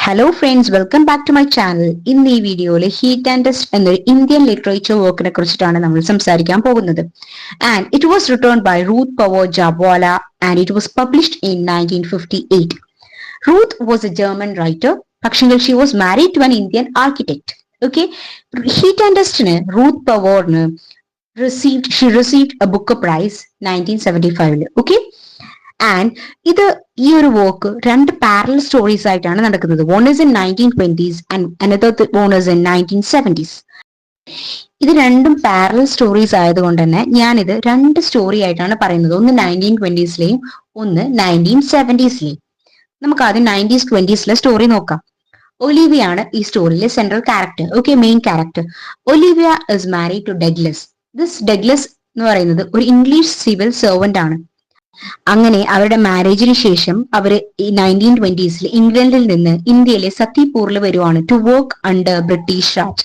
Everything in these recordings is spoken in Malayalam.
Hello friends, welcome back to my channel. ഇന്ന് ഈ വീഡിയോയിൽ ഹീറ്റ് ആൻഡ് ഡസ്റ്റ് എന്നൊരു ഇന്ത്യൻ ലിറ്ററേച്ചർ വർക്കിനെ കുറിച്ചിട്ടാണ് നമ്മൾ സംസാരിക്കാൻ പോകുന്നത്. And it was written by Ruth Power Jabwala and it was published in 1958. Ruth was a German writer, പക്ഷെങ്കിൽ she was married to an Indian architect. Okay, heat and ഡസ്റ്റിന് റൂത്ത് പവറിന് she received a Booker Prize 1975. Okay. And ഇത് ഈ ഒരു വർക്ക് രണ്ട് പാരലൽ സ്റ്റോറീസ് ആയിട്ടാണ് നടക്കുന്നത്. One is in 1920s and another one is in 1970s. ഇത് രണ്ടും പാരലൽ സ്റ്റോറീസ് ആയതുകൊണ്ട് തന്നെ ഞാനിത് രണ്ട് സ്റ്റോറി ആയിട്ടാണ് പറയുന്നത്. ഒന്ന് 1920sലെയും ഒന്ന് 1970sലെയും. നമുക്ക് ആദ്യം 1920sലെ സ്റ്റോറി നോക്കാം. ഒലിവിയ ആണ് ഈ സ്റ്റോറിയിലെ central character. Okay, main character. Olivia is married to Douglas. Douglas എന്ന് പറയുന്നത് ഒരു ഇംഗ്ലീഷ് സിവിൽ സെർവന്റ് ആണ്. അങ്ങനെ അവരുടെ മാരേജിന് ശേഷം അവര് ഈ 1920sൽ ഇംഗ്ലണ്ടിൽ നിന്ന് ഇന്ത്യയിലെ സത്തിപൂറിൽ വരുവാണ് to work under British Raj.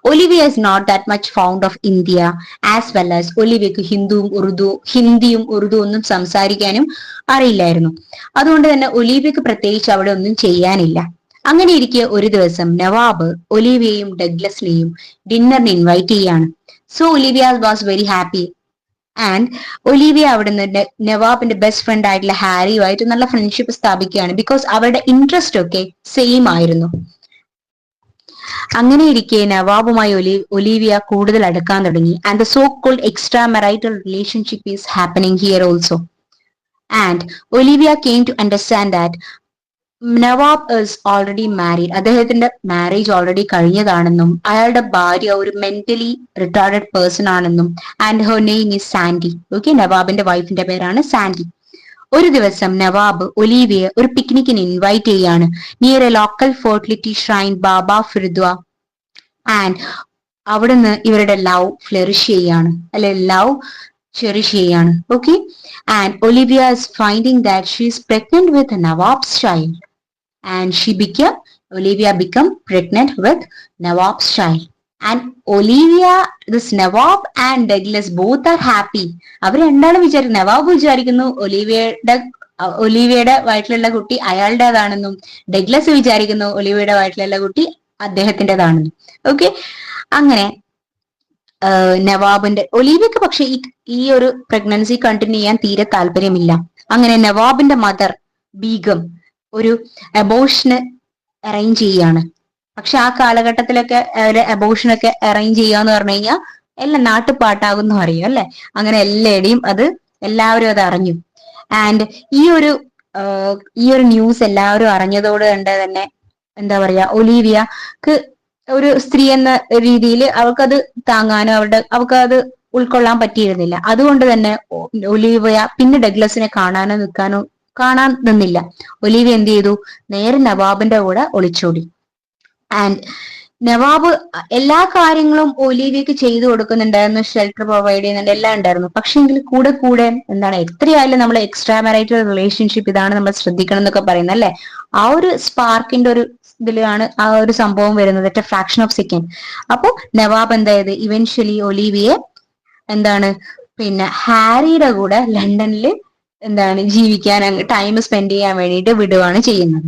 Olivia is not that much fond of India as well as ഒലിവിയക്ക് ഹിന്ദിയും ഉറുദു ഒന്നും സംസാരിക്കാനും അറിയില്ലായിരുന്നു. അതുകൊണ്ട് തന്നെ ഒലിവിയക്ക് പ്രത്യേകിച്ച് അവിടെ ഒന്നും ചെയ്യാനില്ല. അങ്ങനെ ഇരിക്കെ ഒരു ദിവസം നവാബ് ഒലിവിയയും ഡഗ്ലസിനെയും ഡിന്നറിന് ഇൻവൈറ്റ് ചെയ്യാണ്. So Olivia was very happy. And Olivia അവിടുന്ന് നവാബിന്റെ ബെസ്റ്റ് ഫ്രണ്ട് ആയിട്ടുള്ള ഹാരിയുമായിട്ട് നല്ല ഫ്രണ്ട്ഷിപ്പ് സ്ഥാപിക്കുകയാണ്. ബിക്കോസ് അവരുടെ ഇൻട്രസ്റ്റ് ഒക്കെ സെയിം ആയിരുന്നു. അങ്ങനെ ഇരിക്കെ നവാബുമായി ഒലിവിയ കൂടുതൽ അടുക്കാൻ തുടങ്ങി. And the so called extra marital relationship is happening here also. And Olivia came to understand that Nawab is already married. അദ്ദേഹത്തിന്റെ മാരേജ് ഓൾറെഡി കഴിഞ്ഞതാണെന്നും അയാളുടെ ഭാര്യ ഒരു മെന്റലി റിട്ടാർഡഡ് പേഴ്സൺ ആണെന്നും and her name is Sandy. Okay, നവാബിന്റെ വൈഫിന്റെ പേരാണ് സാൻഡി. ഒരു ദിവസം നവാബ് ഒലിവിയെ ഒരു പിക്നിക്കിന് ഇൻവൈറ്റ് ചെയ്യാണ് near a local fertility shrine Baba Firdaus. And അവിടുന്ന് ഇവരുടെ ലവ് ഫ്ലറിഷ് ചെയ്യാണ്, അല്ലെ ലവ് ചെറിഷ് ചെയ്യാണ്. Okay, and Olivia is finding that she is pregnant with Nawab's child. And Olivia become pregnant with Nawab's child. And this Nawab and Douglas both are happy. അവർ രണ്ടാളും വിചാരിക്കുന്നു, നവാബ് വിചാരിക്കുന്നു ഒലിവിയയുടെ വയറ്റിലുള്ള കുട്ടി അയാളുടേതാണെന്നും ഡഗ്ലസ് വിചാരിക്കുന്നു ഒലിവിയയുടെ വയറ്റിലുള്ള കുട്ടി അദ്ദേഹത്തിൻ്റെതാണെന്നും. ഓക്കെ, അങ്ങനെ നവാബിന്റെ ഒലിവിയക്ക് പക്ഷെ ഈ ഒരു പ്രഗ്നൻസി കണ്ടിന്യൂ ചെയ്യാൻ തീരെ താല്പര്യമില്ല. അങ്ങനെ നവാബിന്റെ മദർ ബീഗം ഒരു അബോർഷന് അറേഞ്ച് ചെയ്യാണ്. പക്ഷെ ആ കാലഘട്ടത്തിലൊക്കെ ഒരു അബോർഷനൊക്കെ അറേഞ്ച് ചെയ്യാന്ന് പറഞ്ഞു കഴിഞ്ഞാൽ എല്ലാം നാട്ടുപാട്ടാകുന്നു അറിയും അല്ലെ. അങ്ങനെ എല്ലാവരും അത് അറിഞ്ഞു. ആൻഡ് ഈ ഒരു ന്യൂസ് എല്ലാവരും അറിഞ്ഞതോട് കണ്ട് തന്നെ എന്താ പറയാ, ഒലിവിയക്ക് ഒരു സ്ത്രീ എന്ന രീതിയിൽ അവൾക്കത് താങ്ങാനോ അവൾക്കത് ഉൾക്കൊള്ളാൻ പറ്റിയിരുന്നില്ല. അതുകൊണ്ട് തന്നെ ഒലിവിയ പിന്നെ ഡഗ്ലസിനെ കാണാൻ നിന്നില്ല. ഒലിവിയ എന്ത് ചെയ്തു, നേരെ നവാബിന്റെ കൂടെ ഒളിച്ചോടി. ആൻഡ് നവാബ് എല്ലാ കാര്യങ്ങളും ഒലിവിയക്ക് ചെയ്തു കൊടുക്കുന്നുണ്ടായിരുന്നു, ഷെൽട്ടർ പ്രൊവൈഡ് ചെയ്യുന്നുണ്ട്, എല്ലാം ഉണ്ടായിരുന്നു. പക്ഷെങ്കിൽ കൂടെ എന്താണ്, എത്രയായാലും നമ്മൾ എക്സ്ട്രാ മാരിറ്റൽ റിലേഷൻഷിപ്പ് ഇതാണ് നമ്മൾ ശ്രദ്ധിക്കണം എന്നൊക്കെ പറയുന്നത് അല്ലെ. ആ ഒരു സ്പാർക്കിന്റെ ഒരു ഇതിലാണ് ആ ഒരു സംഭവം വരുന്നത്, at A fraction of second. അപ്പൊ നവാബ് എന്തായത്, ഇവൻച്വലി ഒലിവിയെ പിന്നെ ഹാരിയുടെ കൂടെ ലണ്ടനിൽ ജീവിക്കാൻ, ടൈം സ്പെൻഡ് ചെയ്യാൻ വേണ്ടിയിട്ട് വിടുവാണ് ചെയ്യുന്നത്.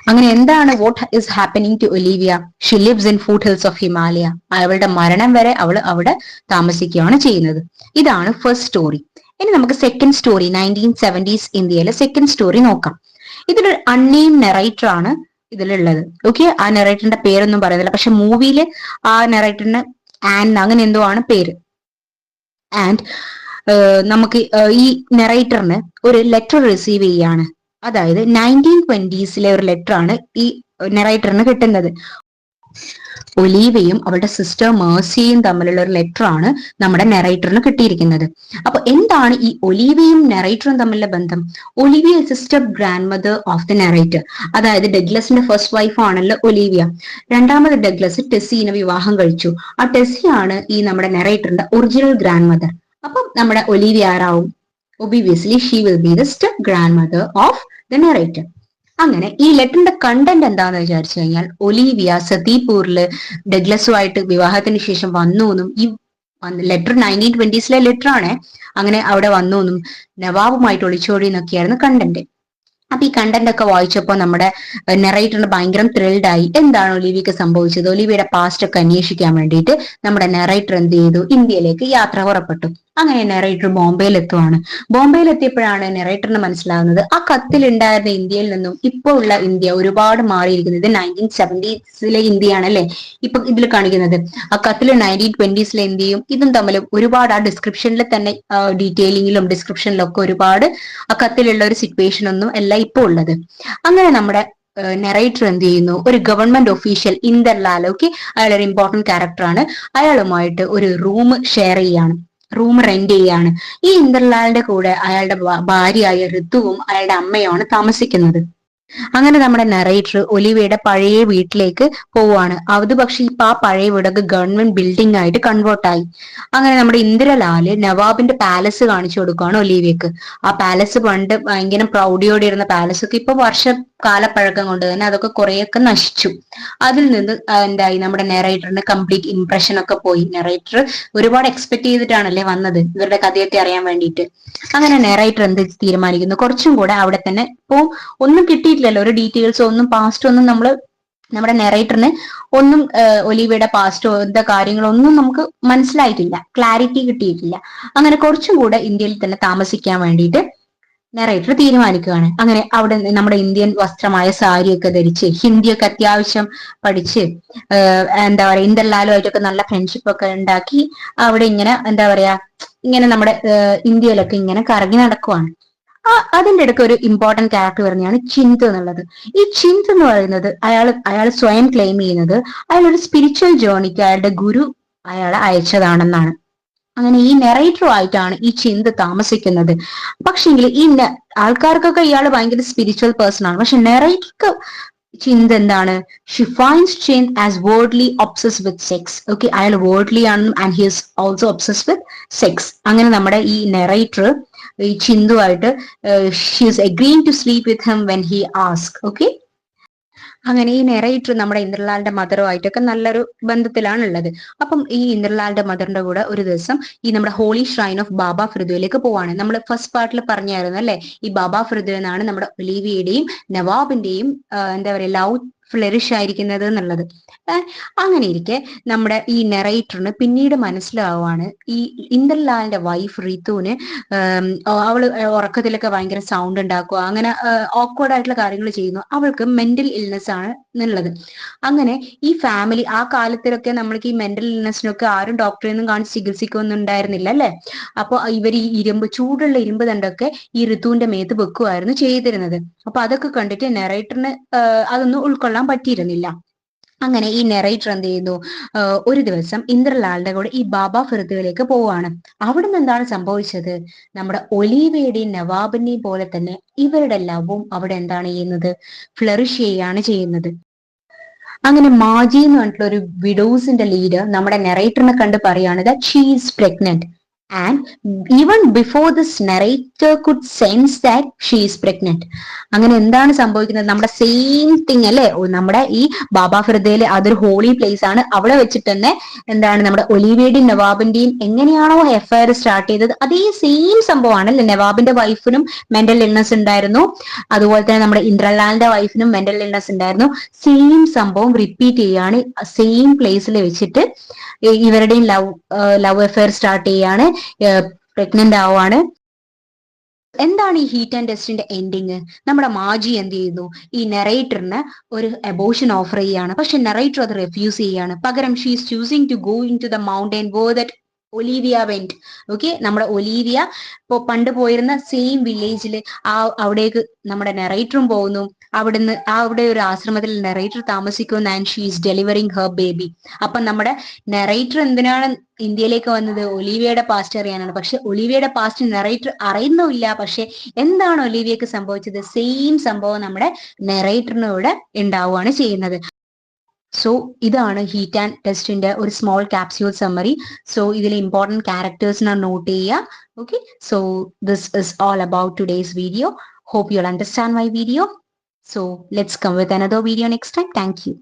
അങ്ങനെ എന്താണ് what is happening to Olivia? She lives in foot hills of Himalaya. അവളുടെ മരണം വരെ അവൾ അവിടെ താമസിക്കുകയാണ് ചെയ്യുന്നത്. ഇതാണ് ഫസ്റ്റ് സ്റ്റോറി. ഇനി നമുക്ക് സെക്കൻഡ് സ്റ്റോറി, 1970s ഇന്ത്യയിലെ സെക്കൻഡ് സ്റ്റോറി നോക്കാം. ഇതിലൊരു അൺനെയിം നെറേറ്റർ ആണ് ഇതിലുള്ളത്. ഓക്കെ, ആ നെറേറ്ററിന്റെ പേരൊന്നും പറയുന്നില്ല. പക്ഷെ മൂവിയില് ആ നെറേറ്ററിന് ആൻ അങ്ങനെ എന്തോ ആണ് പേര്. ആൻഡ് നമുക്ക് ഈ നെറേറ്ററിന് ഒരു ലെറ്റർ റിസീവ് ചെയ്യാണ്. അതായത് 1920sലെ ഒരു ലെറ്റർ ആണ് ഈ നെറേറ്ററിന് കിട്ടുന്നത്. ഒലീവയും അവളുടെ സിസ്റ്റർ മേഴ്സിയും തമ്മിലുള്ള ഒരു ലെറ്റർ ആണ് നമ്മുടെ നെറേറ്ററിന് കിട്ടിയിരിക്കുന്നത്. അപ്പൊ എന്താണ് ഈ ഒലീവയും നെറേറ്ററും തമ്മിലുള്ള ബന്ധം? Olivia sister grand mother of the narrator. അതായത് ഡഗ്ലസിന്റെ ഫസ്റ്റ് വൈഫ് ആണല്ലോ ഒലീവിയ. രണ്ടാമത് ഡഗ്ലസ് ടെസ്സിനെ വിവാഹം കഴിച്ചു. ആ ടെസ്സിയാണ് ഈ നമ്മുടെ നെറേറ്ററിന്റെ ഒറിജിനൽ ഗ്രാൻഡ് മദർ. അപ്പം നമ്മുടെ ഒലീവിയ ആരാവും? Obviously she will be the step grand mother of the narrator. അങ്ങനെ ഈ ലെറ്ററിന്റെ കണ്ടന്റ് എന്താന്ന് വിചാരിച്ചു കഴിഞ്ഞാൽ, ഒലീവിയ സതീപൂരില് ഡഗ്ലസുമായിട്ട് വിവാഹത്തിന് ശേഷം വന്നു എന്നും, ഈ ലെറ്റർ 1920sലെ ലെറ്റർ ആണ്, അങ്ങനെ അവിടെ വന്നു എന്നും നവാബുമായിട്ട് ഒളിച്ചോടി എന്നൊക്കെയായിരുന്നു കണ്ടന്റ്. അപ്പൊ ഈ കണ്ടന്റ് ഒക്കെ വായിച്ചപ്പോൾ നമ്മുടെ നെറേറ്ററിന് ഭയങ്കര ത്രിൽഡ് ആയി. എന്താണ് ഒലിവിയക്ക് സംഭവിച്ചത്, ഒലിവിയുടെ പാസ്റ്റ് ഒക്കെ അന്വേഷിക്കാൻ വേണ്ടിയിട്ട് നമ്മുടെ നെറേറ്റർ എന്ത് ചെയ്തു, ഇന്ത്യയിലേക്ക് യാത്ര പുറപ്പെട്ടു. അങ്ങനെ നെറേറ്റർ ബോംബെയിൽ എത്തുവാണ്. ബോംബെയിൽ എത്തിയപ്പോഴാണ് നെറേറ്ററിന് മനസ്സിലാകുന്നത് ആ കത്തിലുണ്ടായിരുന്ന ഇന്ത്യയിൽ നിന്നും ഇപ്പൊ ഉള്ള ഇന്ത്യ ഒരുപാട് മാറിയിരിക്കുന്നത്. 1970s ഇന്ത്യയാണ് അല്ലെ ഇപ്പൊ ഇതിൽ കാണിക്കുന്നത്. ആ കത്തിൽ 1920s ഇന്ത്യയും ഇതും തമ്മിൽ ഒരുപാട് ആ ഡിസ്ക്രിപ്ഷനിൽ തന്നെ ഡീറ്റെയിലിംഗിലും ഡിസ്ക്രിപ്ഷനിലും ഒക്കെ ഒരുപാട് ആ കത്തിലുള്ള ഒരു സിറ്റുവേഷൻ ഒന്നും അല്ല ഇപ്പൊ ഉള്ളത്. അങ്ങനെ നമ്മുടെ നെറേറ്റർ എന്ത് ചെയ്യുന്നു, ഒരു ഗവൺമെന്റ് ഒഫീഷ്യൽ ഇന്ദർലാൽ, ഓക്കെ, അയാൾ ഒരു ഇമ്പോർട്ടന്റ് ക്യാരക്ടറാണ്. അയാളുമായിട്ട് ഒരു റൂം ഷെയർ ചെയ്യാണ്, റൂം റെന്റ് ചെയ്യാണ്. ഈ ഇന്ദർലാലിന്റെ കൂടെ അയാളുടെ ഭാര്യയായ ഋതുവും അയാളുടെ അമ്മയുമാണ് താമസിക്കുന്നത്. അങ്ങനെ നമ്മുടെ നെറേറ്റർ ഒലിവയുടെ പഴയ വീട്ടിലേക്ക് പോവാണ്. അത് പക്ഷെ ഇപ്പൊ ആ പഴയ വീടൊക്കെ ഗവൺമെന്റ് ബിൽഡിംഗ് ആയിട്ട് കൺവേർട്ട് ആയി. അങ്ങനെ നമ്മുടെ ഇന്ദിരലാല് നവാബിന്റെ പാലസ് കാണിച്ചു കൊടുക്കുകയാണ് ഒലിവിയക്ക്. ആ പാലസ് പണ്ട് ഭയങ്കര പ്രൗഢിയോടെ ഇരുന്ന പാലസ് ഒക്കെ ഇപ്പൊ കാലപ്പഴക്കം കൊണ്ട് തന്നെ അതൊക്കെ കുറെയൊക്കെ നശിച്ചു. അതിൽ നിന്ന് എന്തായി, നമ്മുടെ നെറേറ്ററിന് കംപ്ലീറ്റ് ഇംപ്രഷൻ ഒക്കെ പോയി. നെറേറ്റർ ഒരുപാട് എക്സ്പെക്ട് ചെയ്തിട്ടാണല്ലേ വന്നത് ഇവരുടെ കഥയൊക്കെ അറിയാൻ വേണ്ടിയിട്ട്. അങ്ങനെ നെറേറ്റർ എന്ത് തീരുമാനിക്കുന്നു, കുറച്ചും കൂടെ അവിടെ തന്നെ ഇപ്പോ ഒന്നും കിട്ടിയിട്ടില്ലല്ലോ, ഒരു ഡീറ്റെയിൽസോ ഒന്നും പാസ്റ്റോ ഒന്നും നമ്മുടെ നെറേറ്ററിന് ഒന്നും ഒലിവയുടെ പാസ്റ്റോ എന്താ കാര്യങ്ങളോ ഒന്നും നമുക്ക് മനസ്സിലായിട്ടില്ല, ക്ലാരിറ്റി കിട്ടിയിട്ടില്ല. അങ്ങനെ കുറച്ചും കൂടെ ഇന്ത്യയിൽ തന്നെ താമസിക്കാൻ വേണ്ടിയിട്ട് നെറേറ്റർ തീരുമാനിക്കുകയാണ്. അങ്ങനെ അവിടെ നമ്മുടെ ഇന്ത്യൻ വസ്ത്രമായ സാരിയൊക്കെ ധരിച്ച് ഹിന്ദിയൊക്കെ അത്യാവശ്യം പഠിച്ച് എന്താ പറയാ ഇന്ദർലാലുമായിട്ടൊക്കെ നല്ല ഫ്രണ്ട്ഷിപ്പ് ഒക്കെ ഉണ്ടാക്കി അവിടെ ഇങ്ങനെ എന്താ പറയാ ഇങ്ങനെ നമ്മുടെ ഇന്ത്യയിലൊക്കെ ഇങ്ങനെ കറങ്ങി നടക്കുവാണ്. അതിന്റെ ഇടയ്ക്ക് ഒരു ഇമ്പോർട്ടന്റ് ക്യാരക്ടർ പറഞ്ഞാണ് ചിന്തു എന്നുള്ളത്. ഈ ചിന്തു എന്ന് പറയുന്നത് അയാൾ സ്വയം ക്ലെയിം ചെയ്യുന്നത് അയാൾ ഒരു സ്പിരിച്വൽ ജേർണിക്ക് അയാളുടെ ഗുരു അയാളെ അയച്ചതാണെന്നാണ്. അങ്ങനെ ഈ നെറേറ്ററുമായിട്ടാണ് ഈ ചിന്ത താമസിക്കുന്നത്. പക്ഷെങ്കിൽ ഈ ആൾക്കാർക്കൊക്കെ ഇയാൾ ഭയങ്കര സ്പിരിച്വൽ പേഴ്സൺ ആണ്. പക്ഷെ നെറേറ്റർക്ക് ചിന്ത എന്താണ്, she finds Chid as worldly obsess with sex. Okay, അയാൾ വേർഡ്ലി ആണ് and he is also obsess with sex. അങ്ങനെ നമ്മുടെ ഈ നെറേറ്റർ ഈ ചിന്തുവായിട്ട് she is agreeing to sleep with him when he ask. Okay, അങ്ങനെ ഈ നെറേറ്റർ നമ്മുടെ ഇന്ദ്രലാലിന്റെ മദറുമായിട്ടൊക്കെ നല്ലൊരു ബന്ധത്തിലാണ് ഉള്ളത്. അപ്പം ഈ ഇന്ദ്രലാലിന്റെ മദറിന്റെ കൂടെ ഒരു ദിവസം ഈ നമ്മുടെ ഹോളി ഷ്രൈൻ ഓഫ് ബാബ ഫിർദയിലേക്ക് പോവാണ്. നമ്മൾ ഫസ്റ്റ് പാർട്ടിൽ പറഞ്ഞായിരുന്നു അല്ലെ, ഈ ബാബ ഫിർദ എന്നാണ് നമ്മുടെ ഒലീവിയയുടെയും നവാബിന്റെയും എന്താ പറയാ ലവ് ഫ്ലറിഷ് ആയിരിക്കുന്നത് എന്നുള്ളത്. അങ്ങനെ ഇരിക്കെ നമ്മുടെ ഈ നെറേറ്ററിന് പിന്നീട് മനസ്സിലാവുകയാണ് ഈ ഇന്ദർലാലിന്റെ വൈഫ് റിതുവിന് അവള് ഉറക്കത്തിലൊക്കെ ഭയങ്കര സൗണ്ട് ഉണ്ടാക്കുക, അങ്ങനെ ഓക്വേർഡ് ആയിട്ടുള്ള കാര്യങ്ങൾ ചെയ്യുന്നു. അവൾക്ക് മെന്റൽ ഇൽനെസ് ആണ് എന്നുള്ളത്. അങ്ങനെ ഈ ഫാമിലി ആ കാലത്തിലൊക്കെ നമ്മൾക്ക് ഈ മെന്റൽ ഇൽനെസ്സിനൊക്കെ ആരും ഡോക്ടറെ ഒന്നും കാണിച്ച് ചികിത്സിക്കൊന്നും ഉണ്ടായിരുന്നില്ല അല്ലെ. അപ്പൊ ഇവർ ഈ ചൂടുള്ള ഇരുമ്പ് ദണ്ടൊക്കെ ഈ ഋതുവിന്റെ മേത്ത് വെക്കുമായിരുന്നു ചെയ്തിരുന്നത്. അപ്പൊ അതൊക്കെ കണ്ടിട്ട് നെറേറ്ററിന് അതൊന്നും ഉൾക്കൊള്ളാൻ പറ്റിയിരുന്നില്ല. അങ്ങനെ ഈ നെറേറ്റർ എന്ത് ചെയ്യുന്നു, ഒരു ദിവസം ഇന്ദ്രലാലിന്റെ കൂടെ ഈ ബാബ ഫിർദയിലേക്ക് പോവാണ്. അവിടുന്ന് എന്താണ് സംഭവിച്ചത്, നമ്മുടെ ഒലീവയുടെയും നവാബിന്റെയും പോലെ തന്നെ ഇവരുടെ ലവും അവിടെ എന്താണ് ചെയ്യുന്നത്, ഫ്ലറിഷ് ചെയ്യാണ് ചെയ്യുന്നത്. അങ്ങനെ മാജി എന്ന് പറഞ്ഞിട്ടുള്ള ഒരു വിഡോസിന്റെ ലീഡർ നമ്മുടെ നെറേറ്ററിനെ കണ്ട് പറയാണ് that she is pregnant. And even before this narrator could sense that she is pregnant. അങ്ങനെ എന്താണ് സംഭവിക്കുന്നത്, നമ്മുടെ സെയിം തിങ് അല്ലെ, നമ്മുടെ ഈ ബാബ ഫിർദയിലെ അതൊരു ഹോളി പ്ലേസ് ആണ്. അവിടെ വെച്ചിട്ട് തന്നെ എന്താണ് നമ്മുടെ ഒലീവിയയുടെയും നവാബിന്റെയും എങ്ങനെയാണോ എഫ്ഐആർ സ്റ്റാർട്ട് ചെയ്തത് അതേ സെയിം സംഭവമാണ് അല്ലെ. നവാബിന്റെ വൈഫിനും മെന്റൽ ഇൽനെസ് ഉണ്ടായിരുന്നു, അതുപോലെ തന്നെ നമ്മുടെ ഇന്ദ്രലാലിന്റെ വൈഫിനും മെന്റൽ ഇൽനെസ് ഉണ്ടായിരുന്നു. സെയിം സംഭവം റിപ്പീറ്റ് ചെയ്യാണ് സെയിം പ്ലേസിൽ വെച്ചിട്ട്. ഇവരുടെയും ലവ് അഫെയർ സ്റ്റാർട്ട് ചെയ്യാണ്, പ്രഗ്നന്റ് ആവുകയാണ്. എന്താണ് ഈ ഹീറ്റ് ആൻഡ് ടെസ്റ്റിന്റെ എൻഡിങ്, നമ്മുടെ മാജി എന്ത് ചെയ്യുന്നു, ഈ നെറേറ്ററിന് ഒരു അബോർഷൻ ഓഫർ ചെയ്യാണ്. പക്ഷെ നെറേറ്റർ അത് റെഫ്യൂസ് ചെയ്യാണ്. പകരം she is choosing to go in to the mountain where that Olivia went. Okay, നമ്മുടെ ഒലീവിയ ഇപ്പൊ പണ്ട് പോയിരുന്ന സെയിം വില്ലേജിൽ അവിടേക്ക് നമ്മുടെ നെറേറ്ററും പോകുന്നു. അവിടുന്ന് അവിടെ ഒരു ആശ്രമത്തിൽ നെറേറ്റർ താമസിക്കുന്നു and she is delivering her baby. അപ്പൊ നമ്മുടെ നെറേറ്റർ എന്തിനാണ് ഇന്ത്യയിലേക്ക് വന്നത്, ഒലീവിയയുടെ പാസ്റ്റ് അറിയാനാണ്. പക്ഷെ ഒലീവിയയുടെ പാസ്റ്റ് നെറേറ്റർ അറിയുന്നില്ല. പക്ഷെ എന്താണ് ഒലീവിയക്ക് സംഭവിച്ചത്, സെയിം സംഭവം നമ്മുടെ നെറേറ്ററിനൂടെ ഉണ്ടാവുകയാണ് ചെയ്യുന്നത്. സോ ഇതാണ് ഹീറ്റ് ആൻഡ് ടെസ്റ്റിന്റെ ഒരു സ്മോൾ ക്യാപ്സ്യൂൾ സമ്മറി. സോ ഇതിലെ ഇമ്പോർട്ടൻറ്റ് ക്യാരക്ടേഴ്സിനെ നോട്ട് ചെയ്യുക. Okay, so this is all about today's video. Hope you'll understand my video. So let's come with another video next time. Thank you.